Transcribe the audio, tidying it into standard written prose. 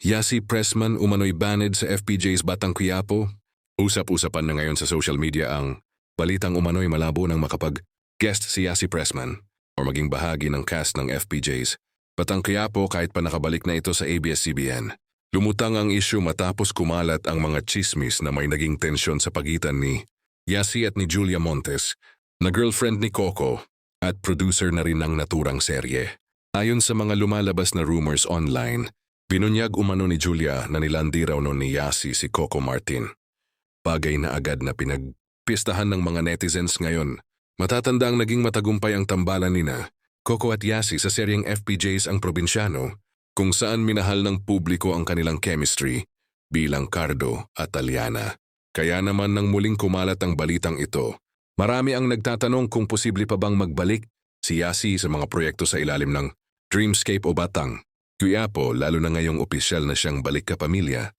Yasi Pressman umano'y banned sa FPJ's Batang Quiapo. Usap-usapan na ngayon sa social media ang balitang umano'y malabo ng makapag-guest si Yasi Pressman o maging bahagi ng cast ng FPJ's Batang Quiapo kahit pa nakabalik na ito sa ABS-CBN. Lumutang ang issue matapos kumalat ang mga chismis na may naging tensyon sa pagitan ni Yasi at ni Julia Montes na girlfriend ni Coco at producer na rin ng naturang serye. Ayon sa mga lumalabas na rumors online, binunyag umano ni Julia na nilandi raw noon ni Yasi si Coco Martin. Bagay na agad na pinagpistahan ng mga netizens ngayon. Matatanda ang naging matagumpay ang tambalan nina Coco at Yasi sa seryeng FPJ's Ang Probinsyano, kung saan minahal ng publiko ang kanilang chemistry bilang Cardo at Aliana. Kaya naman nang muling kumalat ang balitang ito, marami ang nagtatanong kung posible pa bang magbalik si Yasi sa mga proyekto sa ilalim ng Dreamscape o Batang Quiapo, lalo na ngayong opisyal na siyang balik kapamilya